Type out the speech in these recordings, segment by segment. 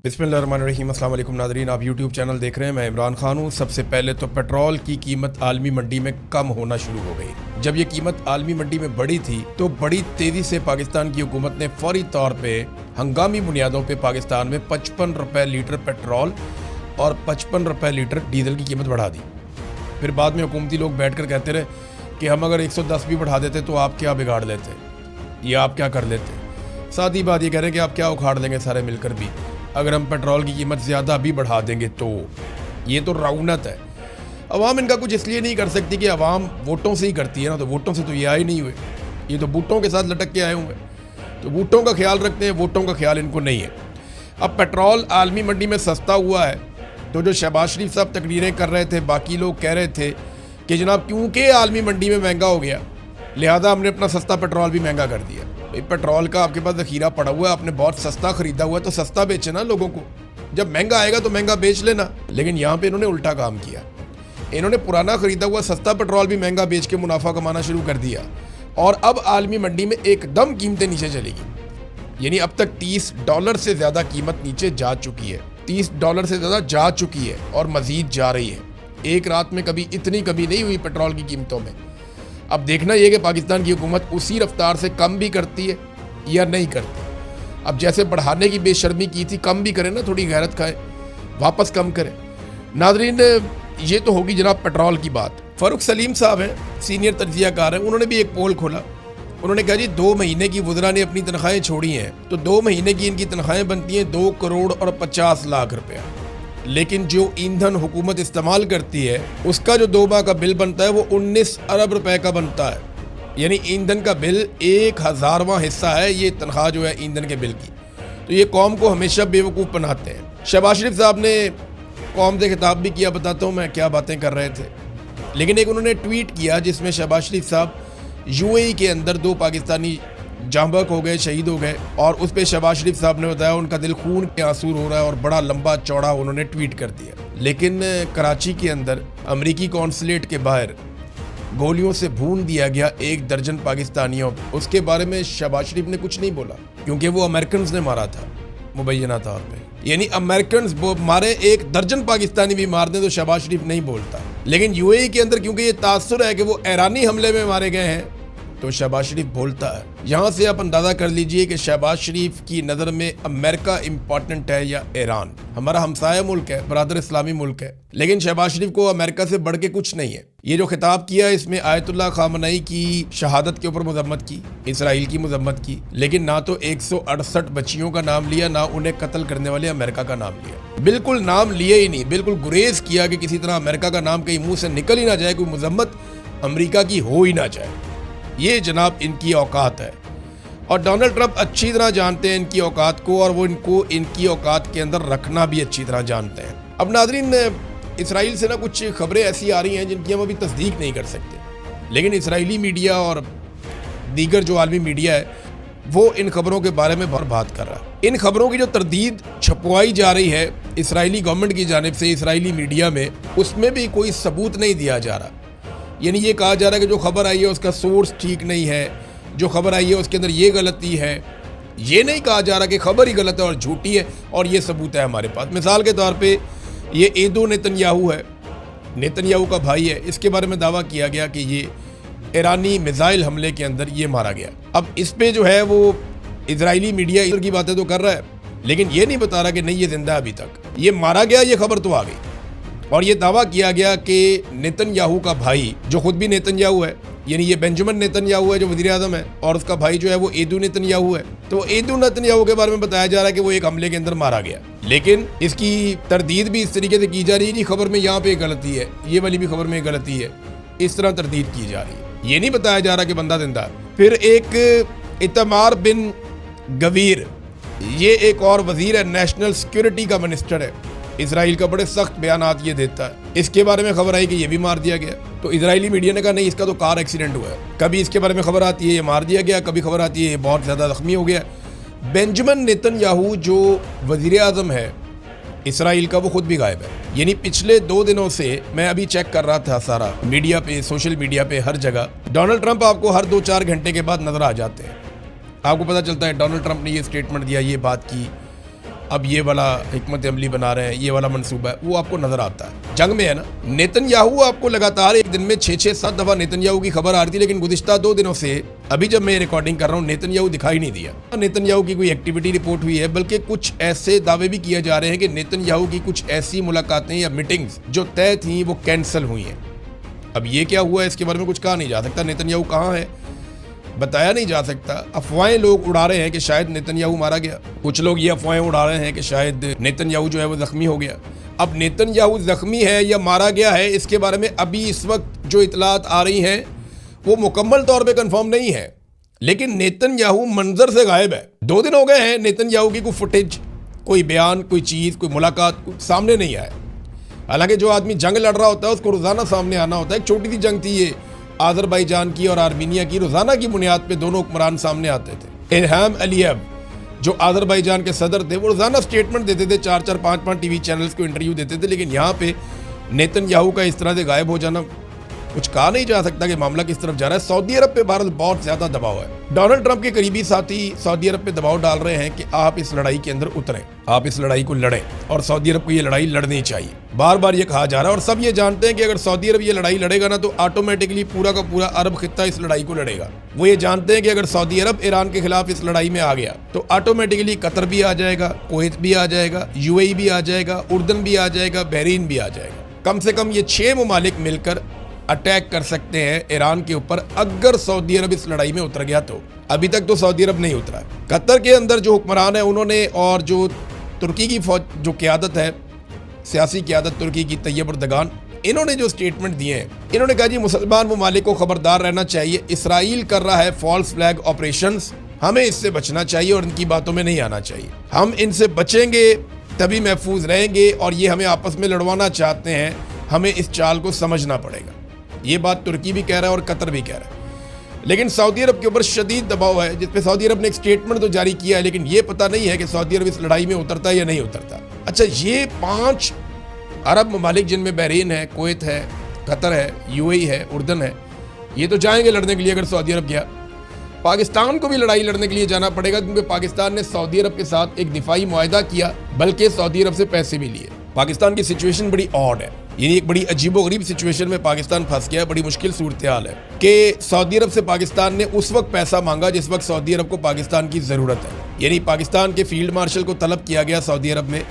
बिस्मिल्लाहिर्रहमानिर्रहीम। अस्सलाम वालेकुम नाज़रीन, आप यूट्यूब चैनल देख रहे हैं। मैं इमरान खान हूँ। सबसे पहले तो पेट्रोल की कीमत आलमी मंडी में कम होना शुरू हो गई। जब ये कीमत आलमी मंडी में बढ़ी थी तो बड़ी तेज़ी से पाकिस्तान की हुकूमत ने फौरी तौर पे हंगामी बुनियादों पे पाकिस्तान में 55 रुपये लीटर पेट्रोल और 55 रुपये लीटर डीजल की कीमत बढ़ा दी। फिर बाद में हुकूमती लोग बैठ कर कहते रहे कि हम अगर 110 भी बढ़ा देते तो आप क्या बिगाड़ लेते या आप क्या कर लेते। साथ ही बात ये कह रहे हैं कि आप क्या उखाड़ लेंगे सारे मिलकर भी अगर हम पेट्रोल की कीमत ज़्यादा भी बढ़ा देंगे। तो ये तो रौनत है। अवाम इनका कुछ इसलिए नहीं कर सकती कि अवाम वोटों से ही करती है ना, तो वोटों से तो ये आए नहीं हुए, ये तो बूटों के साथ लटक के आए हुए, तो बूटों का ख्याल रखते हैं, वोटों का ख्याल इनको नहीं है। अब पेट्रोल आलमी मंडी में सस्ता हुआ है तो जो शहबाज शरीफ साहब तकरीरें कर रहे थे, बाकी लोग कह रहे थे कि जनाब क्योंकि आलमी मंडी में महंगा हो गया लिहाजा हमने अपना सस्ता पेट्रोल भी महंगा कर दिया। भाई पेट्रोल का आपके पास ज़ख़ीरा पड़ा हुआ है, आपने बहुत सस्ता ख़रीदा हुआ है तो सस्ता बेचे ना लोगों को, जब महंगा आएगा तो महंगा बेच लेना। लेकिन यहाँ पे इन्होंने उल्टा काम किया, इन्होंने पुराना ख़रीदा हुआ सस्ता पेट्रोल भी महंगा बेच के मुनाफा कमाना शुरू कर दिया और अब आलमी मंडी में एकदम कीमतें नीचे चलेगी। यानी अब तक $30 से ज़्यादा कीमत नीचे जा चुकी है, $30 से ज़्यादा जा चुकी है और मज़ीद जा रही है। एक रात में कभी इतनी कमी नहीं हुई पेट्रोल की कीमतों में। अब देखना यह कि पाकिस्तान की हुकूमत उसी रफ्तार से कम भी करती है या नहीं करती। अब जैसे बढ़ाने की बेशर्मी की थी, कम भी करें ना, थोड़ी गैरत खाएं, वापस कम करें। नाज़रीन, ये तो होगी जनाब पेट्रोल की बात। फ़ारूक सलीम साहब हैं, सीनियर तज्ज़ियाकार हैं, उन्होंने भी एक पोल खोला। उन्होंने कहा जी 2 महीने की वज़रा ने अपनी तनख्वाहें छोड़ी हैं तो 2 महीने की इनकी तनख्वाहें बनती हैं 2 करोड़ और 50 लाख रुपया, लेकिन जो ईंधन हुकूमत इस्तेमाल करती है उसका जो 2 माह का बिल बनता है वो 19 अरब रुपए का बनता है। यानी ईंधन का बिल 1000वां हिस्सा है ये तनख्वाह जो है ईंधन के बिल की। तो ये कौम को हमेशा बेवकूफ़ बनाते हैं। शहबाज शरीफ साहब ने कौम से खिताब भी किया, बताता हूँ मैं क्या बातें कर रहे थे। लेकिन एक उन्होंने ट्वीट किया जिसमें शहबाज शरीफ साहब UAE के अंदर 2 पाकिस्तानी जांबक हो गए, शहीद हो गए, और उस पर शहबाज शरीफ साहब ने बताया उनका दिल खून के आंसू हो रहा है और बड़ा लंबा चौड़ा उन्होंने ट्वीट कर दिया। लेकिन कराची के अंदर अमेरिकी कौंसलेट के बाहर गोलियों से भून दिया गया 1 दर्जन पाकिस्तानियों, उसके बारे में शहबाज शरीफ ने कुछ नहीं बोला क्योंकि वो अमेरिकन ने मारा था मुबैना तौर पर। यानी अमेरिकन मारे 1 दर्जन पाकिस्तानी भी मार दें तो शहबाज शरीफ नहीं बोलता। लेकिन UAE के अंदर क्योंकि ये तासुर है कि वो ईरानी हमले में मारे गए हैं तो शहबाज शरीफ बोलता है। यहाँ से आप अंदाज़ा कर लीजिए कि शहबाज शरीफ की नज़र में अमेरिका इम्पॉर्टेंट है या ईरान। हमारा हमसाया मुल्क है, बरादर इस्लामी मुल्क है, लेकिन शहबाज शरीफ को अमेरिका से बढ़ के कुछ नहीं है। ये जो खिताब किया इसमें आयतुल्लाह खामनई की शहादत के ऊपर मजम्मत की, इसराइल की मजम्मत की, लेकिन ना तो 168 बच्चियों का नाम लिया, ना उन्हें कत्ल करने वाले अमेरिका का नाम लिया। बिल्कुल नाम लिए ही नहीं, बिल्कुल गुरेज किया कि किसी तरह अमेरिका का नाम कहीं मुँह से निकल ही ना जाए, कोई मजम्मत अमरीका की हो ही ना जाए। ये जनाब इनकी औकात है और डोनाल्ड ट्रंप अच्छी तरह जानते हैं इनकी औकात को और वो इनको इनकी औकात के अंदर रखना भी अच्छी तरह जानते हैं। अब नाज़रीन, इसराइल से ना कुछ खबरें ऐसी आ रही हैं जिनकी हम अभी तस्दीक नहीं कर सकते, लेकिन इसराइली मीडिया और दीगर जो आलमी मीडिया है वो इन खबरों के बारे में बहुत बात कर रहा है। इन खबरों की जो तरदीद छपवाई जा रही है इसराइली गवर्नमेंट की जानिब से इसराइली मीडिया में, उसमें भी कोई सबूत नहीं दिया जा रहा। यानी ये कहा जा रहा है कि जो खबर आई है उसका सोर्स ठीक नहीं है, जो खबर आई है उसके अंदर ये गलती है। ये नहीं कहा जा रहा कि खबर ही गलत है और झूठी है और ये सबूत है हमारे पास। मिसाल के तौर पे ये एदो नेतन्याहू है, नेतन्याहू का भाई है, इसके बारे में दावा किया गया कि ये ईरानी मिसाइल हमले के अंदर ये मारा गया। अब इस पे जो है वो इजरायली मीडिया इधर की बातें तो कर रहा है, लेकिन ये नहीं बता रहा कि नहीं ये जिंदा अभी तक, ये मारा गया, ये खबर तो आ गई। और ये दावा किया गया कि नेतन्याहू का भाई, जो खुद भी नेतन्याहू है, यानी ये बेंजामिन नेतन्याहू है जो वज़ीर आज़म है, और उसका भाई जो है वो एदू नेतन्याहू है, तो एदू नेतन्याहू के बारे में बताया जा रहा है कि वो एक हमले के अंदर मारा गया। लेकिन इसकी तरदीद भी इस तरीके से की जा रही है, नहीं खबर में यहाँ पे गलती है, ये वाली भी खबर में गलती है, इस तरह तरदीद की जा रही है। ये नहीं बताया जा रहा कि बंदा जिंदा है। फिर एक इतमार बिन गवीर, ये एक और वज़ीर है, नेशनल सिक्योरिटी का मिनिस्टर है, इसराइल का बड़े सख्त बयानात ये देता है। इसके बारे में खबर आई कि ये भी मार दिया गया, तो इजरायली मीडिया ने कहा नहीं इसका तो कार एक्सीडेंट हुआ है। कभी इसके बारे में खबर आती है ये मार दिया गया, कभी खबर आती है ये बहुत ज़्यादा ज़ख्मी हो गया। बेंजामिन नेतन्याहू जो वज़ीर आज़म है इसराइल का, वो खुद भी गायब है। यानी पिछले 2 दिनों से मैं अभी चेक कर रहा था सारा मीडिया पे, सोशल मीडिया पे, हर जगह डोनाल्ड ट्रंप आपको हर 2-4 घंटे के बाद नजर आ जाते हैं। आपको पता चलता है डोनाल्ड ट्रंप ने ये स्टेटमेंट दिया, ये बात की, अब ये वाला हिकमत अमली बना रहे हैं, ये वाला मंसूबा है, वो आपको नजर आता है। जंग में है ना, नेतन्याहू आपको लगातार एक दिन में 6-7 दफा नेतन्याहू की खबर आ रही थी, लेकिन गुज़िश्ता 2 दिनों से अभी जब मैं रिकॉर्डिंग कर रहा हूँ नेतन्याहू दिखाई नहीं दिया। नेतन्याहू की कोई एक्टिविटी रिपोर्ट हुई है, बल्कि कुछ ऐसे दावे भी किए जा रहे हैं कि नेतन्याहू की कुछ ऐसी मुलाकातें या मीटिंग्स जो तय थी वो कैंसिल हुई हैं। अब ये क्या हुआ है इसके बारे में कुछ कहा नहीं जा सकता। नेतन्याहू कहाँ है बताया नहीं जा सकता। अफवाहें लोग उड़ा रहे हैं कि शायद नेतन्याहू मारा गया, कुछ लोग ये अफवाहें उड़ा रहे हैं कि शायद नेतन्याहू जो है वो जख्मी हो गया। अब नेतन्याहू जख्मी है या मारा गया है इसके बारे में अभी इस वक्त जो इतलात आ रही हैं वो मुकम्मल तौर पे कंफर्म नहीं है, लेकिन नेतन्याहू मंजर से गायब है। 2 दिन हो गए हैं नेतन्याहू की कोई फुटेज, कोई बयान, कोई चीज़, कोई मुलाकात सामने नहीं आया। हालांकि जो आदमी जंग लड़ रहा होता है उसको रोज़ाना सामने आना होता है। एक छोटी सी जंग थी ये आज़रबाईजान की और आर्मीनिया की, रोज़ाना की बुनियाद पे दोनों हुक्मरान सामने आते थे। इल्हाम अलियव जो आज़रबाईजान के सदर थे वो रोज़ाना स्टेटमेंट देते थे, 4-4, 5-5 टीवी चैनल्स को इंटरव्यू देते थे, लेकिन यहाँ पे नेतन्याहू का इस तरह से गायब हो जाना, कुछ कहा नहीं जा सकता कि मामला किस तरफ जा रहा है। सऊदी अरब पे भारत बहुत ज्यादा दबाव है। डोनाल्ड ट्रंप के करीबी साथी सऊदी अरब पे दबाव डाल रहे हैं कि आप इस लड़ाई के अंदर उतरें, आप इस लड़ाई को लड़ें, और सऊदी अरब को ये लड़ाई लड़नी चाहिए। बार बार ये कहा जा रहा है और सब ये जानते हैं कि अगर सऊदी अरब ये लड़ाई लड़ेगा ना तो ऑटोमेटिकली पूरा का पूरा अरब खित्ता इस लड़ाई को लड़ेगा। वो ये जानते हैं कि अगर सऊदी अरब ईरान के खिलाफ इस लड़ाई में आ गया तो ऑटोमेटिकली कतर भी आ जाएगा, कुवैत भी आ जाएगा, यूएई भी आ जाएगा, उर्दन भी आ जाएगा, बहरीन भी आ जाएगा। कम से कम ये 6 ममालिक मिलकर अटैक कर सकते हैं ईरान के ऊपर अगर सऊदी अरब इस लड़ाई में उतर गया तो। अभी तक तो सऊदी अरब नहीं उतरा। कतर के अंदर जो हुक्मरान है उन्होंने, और जो तुर्की की फौज जो क़यादत है, सियासी क़यादत तुर्की की तैयब अर्दगान, इन्होंने जो स्टेटमेंट दिए हैं, इन्होंने कहा जी मुसलमान ममालिक को खबरदार रहना चाहिए, इसराइल कर रहा है फॉल्स फ्लैग ऑपरेशंस, हमें इससे बचना चाहिए और इनकी बातों में नहीं आना चाहिए। हम इनसे बचेंगे तभी महफूज रहेंगे, और ये हमें आपस में लड़वाना चाहते हैं, हमें इस चाल को समझना पड़ेगा। ये बात तुर्की भी कह रहा है और कतर भी कह रहा है। लेकिन सऊदी अरब के ऊपर शदीद दबाव है, जिसपे सऊदी अरब ने एक स्टेटमेंट तो जारी किया है, लेकिन ये पता नहीं है कि सऊदी अरब इस लड़ाई में उतरता है या नहीं उतरता। अच्छा, ये 5 अरब ममालिक जिनमें बहरीन है, कुवैत है, कतर है, यूएई है, उर्दन है, ये तो जाएंगे लड़ने के लिए अगर सऊदी अरब गया। पाकिस्तान को भी लड़ाई लड़ने के लिए जाना पड़ेगा, क्योंकि पाकिस्तान ने सऊदी अरब के साथ एक दिफाई मुआहदा किया, बल्कि सऊदी अरब से पैसे भी लिए। पाकिस्तान की सिचुएशन बड़ी ऑड है, यानी एक बड़ी अजीबोगरीब सिचुएशन में पाकिस्तान फंस गया है। बड़ी मुश्किल सूरत हाल है कि सऊदी अरब से पाकिस्तान ने उस वक्त पैसा मांगा जिस वक्त सऊदी अरब को पाकिस्तान की ज़रूरत है। यानी पाकिस्तान के फील्ड मार्शल को तलब किया गया सऊदी अरब में,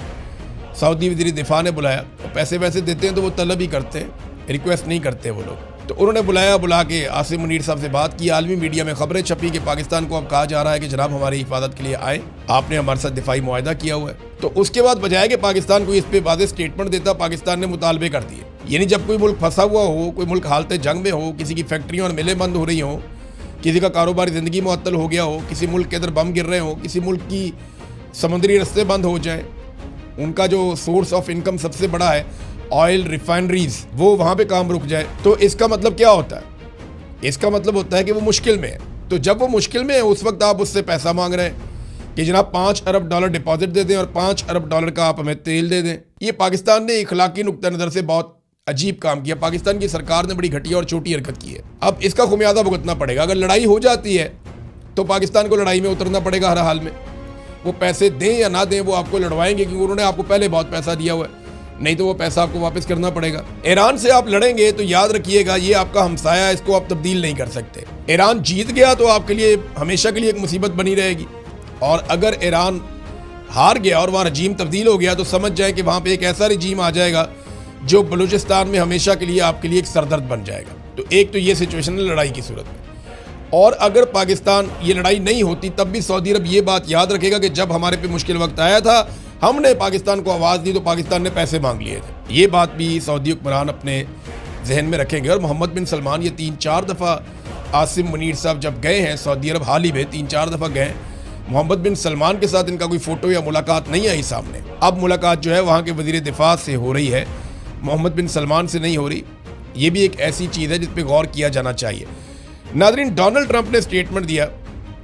सऊदी वज़ीर दिफा ने बुलाया। पैसे वैसे देते हैं तो वो तलब ही करते हैं, रिक्वेस्ट नहीं करते वो लोग। तो उन्होंने बुलाया, बुला के आसिम मुनीर साहब से बात की। आलमी मीडिया में खबरें छपी कि पाकिस्तान को अब कहा जा रहा है कि जनाब हमारी हिफाजत के लिए आए, आपने हमारे साथ दिफाई मुआहदा किया हुआ है। तो उसके बाद बजाय कि पाकिस्तान को इस पे वाज़ेह स्टेटमेंट देता, पाकिस्तान ने मुतालबे कर दिए। यानी जब कोई मुल्क फंसा हुआ हो, कोई मुल्क हालत जंग में हो, किसी की फैक्ट्रियाँ और मिलें बंद हो रही हों, किसी का कारोबारी ज़िंदगी मुअत्तल हो गया हो, किसी मुल्क के अंदर बम गिर रहे हो, किसी मुल्क की समुद्री रस्ते बंद हो जाए, उनका जो सोर्स ऑफ इनकम सबसे बड़ा है ऑयल रिफाइनरीज, वो वहाँ पे काम रुक जाए, तो इसका मतलब क्या होता है? इसका मतलब होता है कि वो मुश्किल में है। तो जब वो मुश्किल में है उस वक्त आप उससे पैसा मांग रहे हैं कि जनाब $5 अरब डिपॉजिट दे दें और $5 अरब का आप हमें तेल दे दें। ये पाकिस्तान ने इखलाकी नुक्ता नज़र से बहुत अजीब काम किया। पाकिस्तान की सरकार ने बड़ी घटिया और छोटी हरकत की है। अब इसका खुमियाजा भुगतना पड़ेगा। अगर लड़ाई हो जाती है तो पाकिस्तान को लड़ाई में उतरना पड़ेगा हर हाल में। वो पैसे दें या ना दें, वो आपको लड़वाएंगे, क्योंकि उन्होंने आपको पहले बहुत पैसा दिया हुआ है, नहीं तो वो पैसा आपको वापस करना पड़ेगा। ईरान से आप लड़ेंगे तो याद रखिएगा ये आपका हमसाया है, इसको आप तब्दील नहीं कर सकते। ईरान जीत गया तो आपके लिए हमेशा के लिए एक मुसीबत बनी रहेगी, और अगर ईरान हार गया और वहाँ रजीम तब्दील हो गया तो समझ जाए कि वहाँ पे एक ऐसा रजीम आ जाएगा जो बलूचिस्तान में हमेशा के लिए आपके लिए एक सरदर्द बन जाएगा। तो एक तो ये सिचुएशन है लड़ाई की सूरत में। और अगर पाकिस्तान ये लड़ाई नहीं होती तब भी सऊदी अरब ये बात याद रखेगा कि जब हमारे पे मुश्किल वक्त आया था हमने पाकिस्तान को आवाज़ दी तो पाकिस्तान ने पैसे मांग लिए थे। ये बात भी सऊदी हुक्मरान अपने जहन में रखेंगे। और मोहम्मद बिन सलमान ये 3-4 दफ़ा, आसिम मुनीर साहब जब गए हैं सऊदी अरब हाल ही में 3-4 दफ़ा गए, मोहम्मद बिन सलमान के साथ इनका कोई फ़ोटो या मुलाकात नहीं आई सामने। अब मुलाकात जो है वहाँ के वज़ीर दिफा से हो रही है, मोहम्मद बिन सलमान से नहीं हो रही। ये भी एक ऐसी चीज़ है जिस पर गौर किया जाना चाहिए। नाज़रीन, डोनाल्ड ट्रंप ने स्टेटमेंट दिया,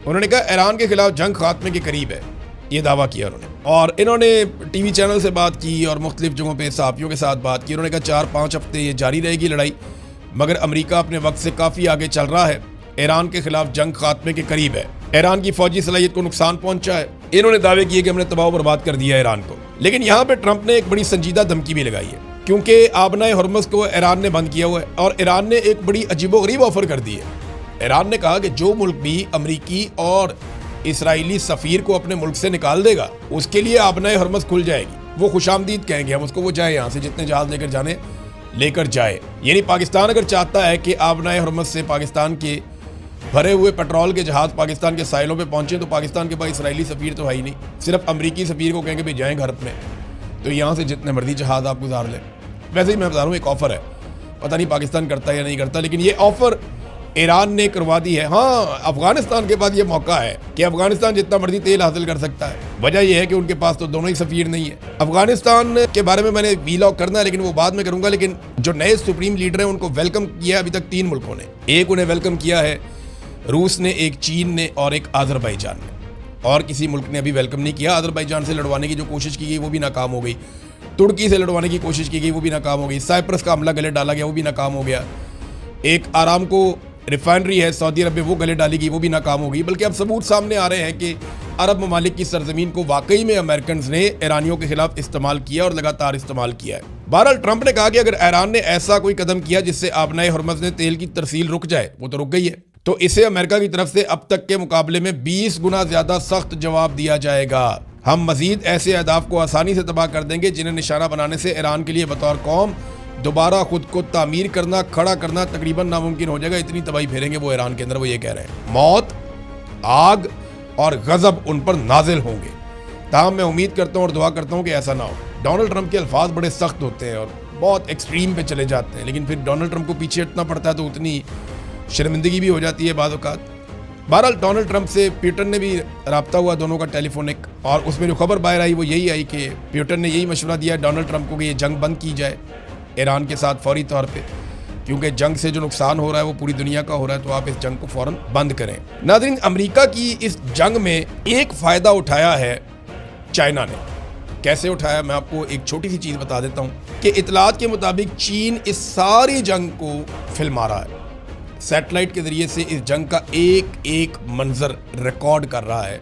उन्होंने कहा ईरान के खिलाफ जंग खात्मे के करीब है, ये दावा किया उन्होंने। और इन्होंने टीवी चैनल से बात की और मुख्तलिफ जगहों पे सहाफ़ियों के साथ बात की। उन्होंने कहा 4-5 हफ्ते ये जारी रहेगी लड़ाई, मगर अमेरिका अपने वक्त से काफ़ी आगे चल रहा है, ईरान के खिलाफ जंग खात्मे के करीब है। ईरान की फौजी सलाहियत को नुकसान पहुंचा है। इन्होंने दावे किए कि हमने तबाह बर्बाद कर दिया ईरान को। लेकिन यहाँ पे ट्रंप ने एक बड़ी संजीदा धमकी भी लगाई है, क्योंकि आबनाए हुर्मुज़ को ईरान ने बंद किया हुआ है और ईरान ने एक बड़ी अजीबोगरीब ऑफर कर दी है। ईरान ने कहा कि जो मुल्क भी अमरीकी और इसराइली सफीर को अपने मुल्क से निकाल देगा, उसके लिए आबनाए हुर्मुज़ खुल जाएगी। वो खुशामदीद कहेंगे हम उसको, वो जाए यहाँ से, जितने जहाज लेकर जाने लेकर जाए। यानी पाकिस्तान अगर चाहता है कि आबनाए हुर्मुज़ से पाकिस्तान के भरे हुए पेट्रोल के जहाज पाकिस्तान के साहिलों पे पहुंचे, तो पाकिस्तान के पास इसराइली सफीर तो है ही नहीं। सिर्फ अमरीकी सफीर को कहेंगे भाई जाएं घर में, तो यहाँ से जितने मर्जी जहाज आप गुजार लें। वैसे ही मैं बता रहा हूँ, एक ऑफर है, पता नहीं पाकिस्तान करता है या नहीं करता, लेकिन ये ऑफर ईरान ने करवा दी है। हाँ, अफगानिस्तान के पास ये मौका है कि अफगानिस्तान जितना मर्जी तेल हासिल कर सकता है। वजह यह है कि उनके पास तो दोनों ही सफीर नहीं है। अफगानिस्तान के बारे में मैंने वीलॉग करना है, लेकिन वो बाद में करूंगा। लेकिन जो नए सुप्रीम लीडर हैं उनको वेलकम किया अभी तक 3 मुल्कों ने। एक उन्हें वेलकम किया है रूस ने, एक चीन ने और एक अजरबैजान ने। और किसी मुल्क ने अभी वेलकम नहीं किया। अजरबैजान से लड़वाने की जो कोशिश की गई वो भी नाकाम हो गई। तुर्की से लड़वाने की कोशिश की गई, वो भी नाकाम हो गई। साइप्रस का हमला गले डाला गया, वो भी नाकाम हो गया। एक आरामको रिफाइनरी है सऊदी अरब में, वो गले डाली गई, वो भी नाकाम हो गई। बल्कि अब सबूत सामने आ रहे हैं कि अरब ममालिक की सरजमीन को वाकई में अमेरिकन ने ईरानियों के खिलाफ इस्तेमाल किया और लगातार इस्तेमाल किया है। बहरहाल ट्रंप ने कहा कि अगर ईरान ने ऐसा कोई कदम किया जिससे आबनाए हुर्मुज़ ने तेल की तरसील रुक जाए, वो तो रुक गई है, तो इसे अमेरिका की तरफ से अब तक के मुकाबले में 20 गुना ज्यादा सख्त जवाब दिया जाएगा। हम मजीद ऐसे अहदाफ को आसानी से तबाह कर देंगे जिन्हें निशाना बनाने से ईरान के लिए बतौर कौम दोबारा खुद को तामीर करना, खड़ा करना तकरीबन नामुमकिन हो जाएगा। इतनी तबाही फेरेंगे वो ईरान के अंदर, वो ये कह रहे हैं। मौत, आग और गजब उन पर नाजिल होंगे। ताहम मैं उम्मीद करता हूँ और दुआ करता हूँ कि ऐसा ना हो। डोनाल्ड ट्रंप के अल्फाज बड़े सख्त होते हैं और बहुत एक्सट्रीम पे चले जाते हैं, लेकिन फिर डोनाल्ड ट्रंप को पीछे हटना पड़ता है तो उतनी शर्मिंदगी भी हो जाती है बाज़ औक़ात। बहरहाल डोनाल्ड ट्रंप से प्यूटन ने भी रब्ता हुआ, दोनों का टेलीफोनिक, और उसमें जो खबर बाहर आई वो यही आई कि प्यूटन ने यही मशवरा दिया डोनाल्ड ट्रंप को कि ये जंग बंद की जाए ईरान के साथ फौरी तौर पे, क्योंकि जंग से जो नुकसान हो रहा है वो पूरी दुनिया का हो रहा है, तो आप इस जंग को फ़ौरन बंद करें। नाज़रीन, अमेरिका की इस जंग में एक फ़ायदा उठाया है चाइना ने। कैसे उठाया, मैं आपको एक छोटी सी चीज़ बता देता हूँ कि इतलात के मुताबिक चीन इस सारी जंग को फिल्मा रहा है। सैटेलाइट के ज़रिए से इस जंग का एक एक मंजर रिकॉर्ड कर रहा है।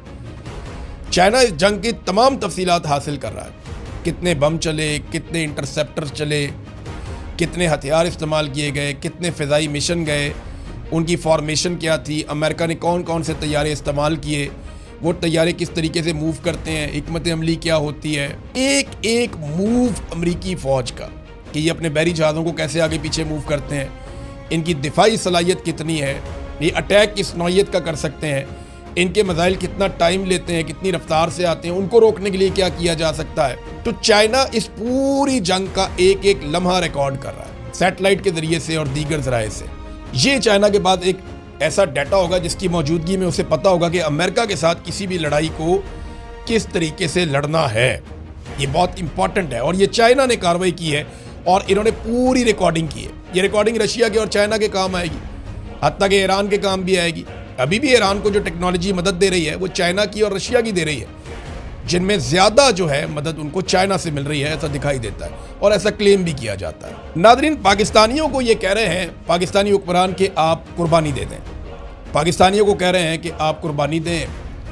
चाइना इस जंग की तमाम तफसीलात हासिल कर रहा है। कितने बम चले, कितने इंटरसेप्टर चले, कितने हथियार इस्तेमाल किए गए, कितने फ़िज़ाई मिशन गए, उनकी फॉर्मेशन क्या थी, अमेरिका ने कौन कौन से तैयारे इस्तेमाल किए, वो तैयारे किस तरीके से मूव करते हैं, हिकमत अमली क्या होती है। एक एक मूव अमरीकी फ़ौज का कि ये अपने बहरी जहाज़ों को कैसे आगे पीछे मूव करते हैं, इनकी दिफाई सलाहियत कितनी है, ये अटैक किस नौइयत का कर सकते हैं, इनके मिसाइल कितना टाइम लेते हैं, कितनी रफ्तार से आते हैं, उनको रोकने के लिए क्या किया जा सकता है। तो चाइना इस पूरी जंग का एक एक लम्हा रिकॉर्ड कर रहा है सैटेलाइट के जरिए से और दीगर जराए से। ये चाइना के बाद एक ऐसा डाटा होगा जिसकी मौजूदगी में उसे पता होगा कि अमेरिका के साथ किसी भी लड़ाई को किस तरीके से लड़ना है। ये बहुत इंपॉर्टेंट है और ये चाइना ने कार्रवाई की है और इन्होंने पूरी रिकॉर्डिंग की है। ये रिकॉर्डिंग रशिया के और चाइना के काम आएगी, हत्ता कि ईरान के काम भी आएगी। अभी भी ईरान को जो टेक्नोलॉजी मदद दे रही है वो चाइना की और रशिया की दे रही है, जिनमें ज़्यादा जो है मदद उनको चाइना से मिल रही है, ऐसा दिखाई देता है और ऐसा क्लेम भी किया जाता है। नादरीन, पाकिस्तानियों को ये कह रहे हैं पाकिस्तानी हुक्मरान कि आप कुर्बानी दे दें। पाकिस्तानियों को कह रहे हैं कि आप कुर्बानी दें,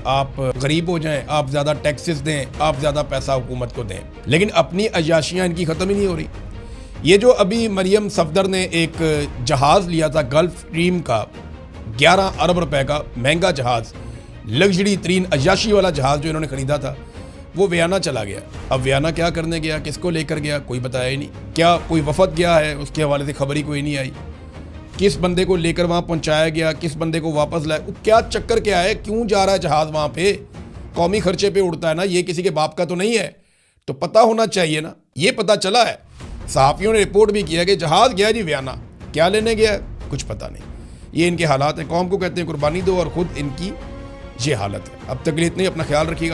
आप गरीब हो जाएं, आप ज़्यादा टैक्सेस दें, आप ज़्यादा पैसा हुकूमत को दें, लेकिन अपनी अयाशियाँ इनकी ख़त्म ही नहीं हो रही। ये जो अभी मरियम सफदर ने एक जहाज़ लिया था गल्फ स्ट्रीम का, 11 अरब रुपए का महंगा जहाज़, लग्जरी तरीन अयाशी वाला जहाज़ जो इन्होंने ख़रीदा था, वो वियना चला गया। अब वियना क्या करने गया, किसको लेकर गया, कोई बताया ही नहीं। क्या कोई वफद गया है, उसके हवाले से खबर ही कोई नहीं आई। किस बंदे को लेकर वहाँ पहुँचाया गया, किस बंदे को वापस लाया, क्या चक्कर क्या है, क्यों जा रहा है जहाज़ वहाँ पे, कौमी खर्चे पे उड़ता है ना, ये किसी के बाप का तो नहीं है, तो पता होना चाहिए ना। ये पता चला है, सहाफ़ियों ने रिपोर्ट भी किया कि जहाज़ गया जी वियना, क्या लेने गया कुछ पता नहीं। ये इनके हालात हैं, कौम को कहते हैं कुर्बानी दो और ख़ुद इनकी ये हालत है। अब तक के लिए इतने, अपना ख्याल रखिएगा।